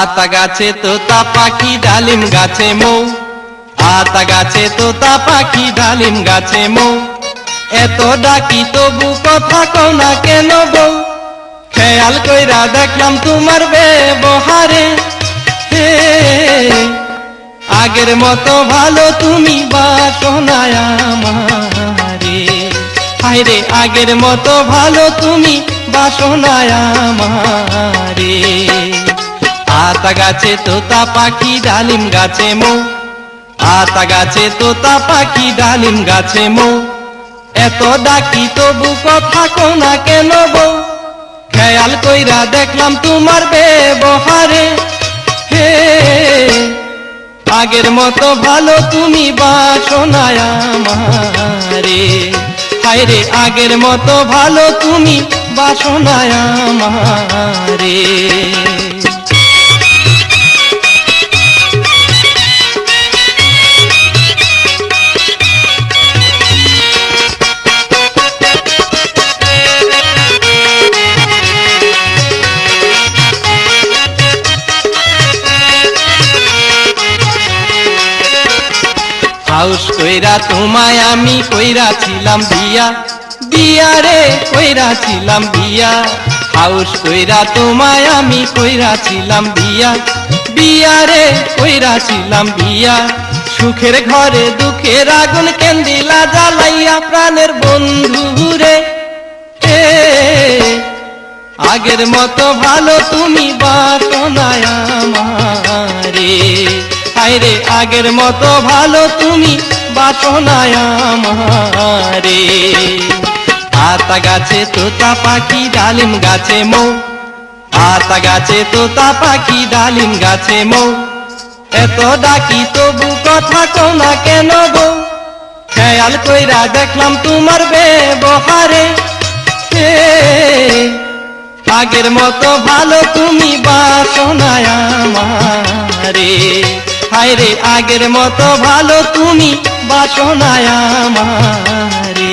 আতা গাছে তোতা পাখি ডালিম গাছে মৌ, আতা গাছে তোতা পাখি ডালিম গাছে মৌ, এত ডাকি তবু কথা কও না কেন বউ? খেয়াল কইরা দেখলাম তোমার ব্যবহারে, আগের মতো ভালো তুমি বাসো না আমারে। হায়রে আগের মতো ভালো তুমি বাসো না আমারে। আতা গাছে তোতা পাখি ডালিম গাছে মৌ, আতা গাছে তোতা পাখি ডালিম গাছে মৌ, এত ডাকি তবু কথা কও না কেন বউ? খেয়াল কইরা দেখলাম তোমার ব্যবহারে, আগের মতো ভালো তুমি বাসো না আমারে। হায়রে আগের মতো ভালো তুমি বাসো না আমারে। হাউস কইরা তোমায় আমি কইরাছিলাম বিয়া, বিয়া রে কইরাছিলাম বিয়া। হাউস কইরা তোমায় আমি কইরাছিলাম বিয়া, বিয়া রে কইরাছিলাম বিয়া। সুখের ঘরে দুঃখের আগুন কেন্দিলা জ্বালাইয়া প্রাণের বন্ধু রে, আগের মতো ভালো তুমি বাসো না আমারে। হায়রে আগের মতো ভালো তুমি বাসো না আমারে। আতা গাছে তোতা পাখি ডালিম গাছে মৌ, আতা গাছে তোতা পাখি ডালিম গাছে মৌ, এত ডাকি তবু কথা কও না কেন বউ? খেয়াল কইরা দেখলাম তোমার ব্যবহারে, আগের মতো ভালো তুমি বাসো না আমারে। হায়রে আগের মতো ভালো তুমি বাসো না আমারে।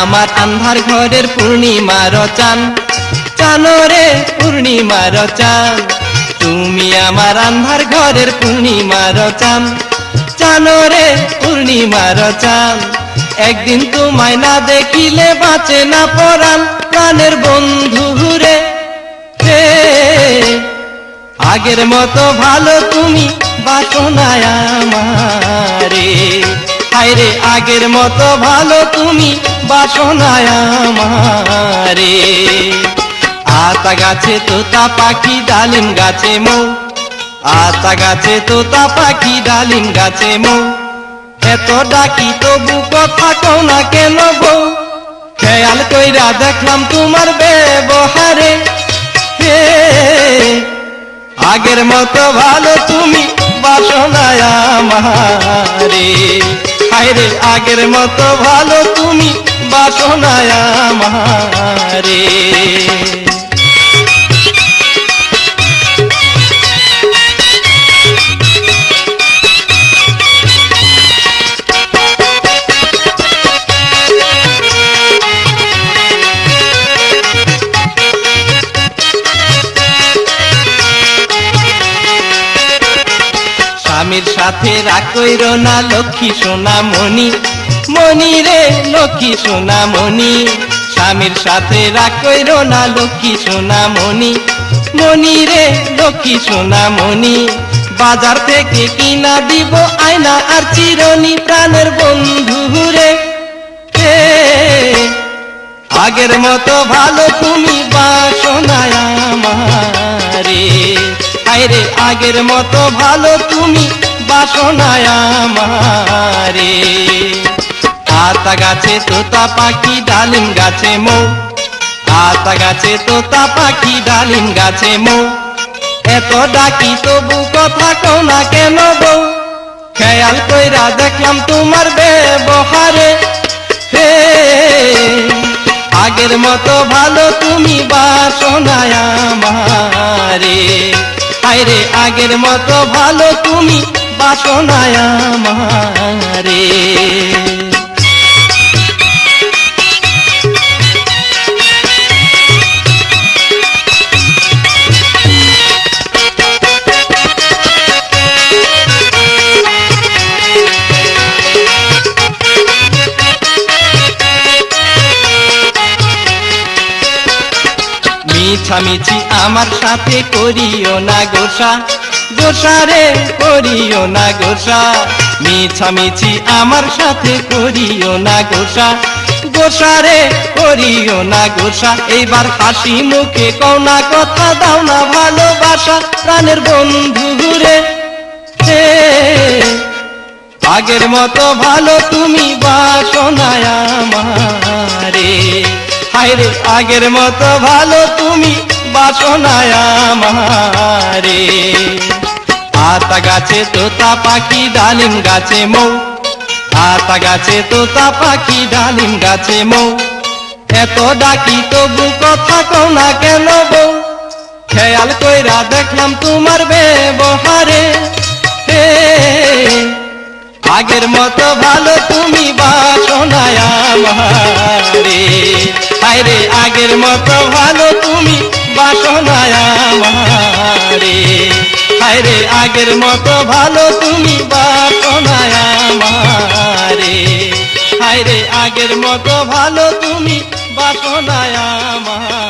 আমার আন্ধার ঘরের পূর্ণিমার চান, চানো রে পূর্ণিমার চান। তুমি আমার আন্ধার ঘরের পূর্ণিমার চান, চানো রে পূর্ণিমার চান। একদিন তোমায় না দেখিলে বাঁচে না পরাণ, প্রাণের বন্ধু রে, আগের মতো ভালো তুমি বাসো না আমারে। হায়রে আগের মতো ভালো তুমি বাসো না আমারে। আতা গাছে তোতা পাখি ডালিম গাছে মৌ, আতা গাছে তোতা পাখি ডালিম গাছে মৌ, এত ডাকি তবু কথা কও না কেন বউ? খেয়াল কইরা দেখলাম তোমার ব্যবহারে, আগের মতো ভালো তুমি বাসো না আমারে। হায়রে আগের মতো ভালো তুমি বাসো না আমারে। স্বামীর সাথে রাগ কইরো না লক্ষ্মী সোনা মনি, মনি রে লক্ষ্মী সোনা মনি। স্বামীর সাথে রাগ কইরো না লক্ষ্মী সোনা মনি, মনি রে লক্ষ্মী সোনা মনি। বাজার থেকে কিনা দিব আয়না আর চিরনি, প্রাণের বন্ধু রে, আগের মতো ভালো তুমি বাসো না আমারে। হায়রে আগের মতো ভালো তুমি বাসো না আমারে। আতা গাছে তোতা পাখি ডালিম গাছে মৌ, আতা গাছে তোতা পাখি ডালিম গাছে মৌ, এত ডাকি তবু কথা কও না কেন বউ? খেয়াল কইরা দেখলাম তোমার ব্যবহারে, মতো ভালো তুমি বাসনায় আমারে, হায়রে আগের মতো ভালো তুমি বাসনায় আমারে। মিছামিছি আমার সাথে করিও না গোসা, গোসা রে করিও না গোসা। মিছামিছি আমার সাথে করিও না গোসা, গোসা রে করিও না গোসা। এইবার হাসি মুখে কও না কথা, দাও না ভালোবাসা প্রাণের বন্ধু রে। আগের মতো ভালো তুমি বাসনায় আমারে, হায়রে আগের মতো ভালো তুমি বাসনায় আমারে। আতা গাছে তোতা পাখি ডালিম গাছে মৌ, আতা গাছে তোতা পাখি ডালিম গাছে মৌ। এত ডাকি তবু কথা কও না কেন বউ, খেয়াল কইরা দেখলাম তোমার ব্যবহারে। আগের মতো ভালো তুমি বাসনায় আমারে, হায়রে আগের মতো ভালো তুমি বাসনায় আমারে, হায়রে আগের মতো ভালো তুমি বাসনায় আমারে, হায়রে আগের মতো ভালো তুমি বাসনায় আমারে।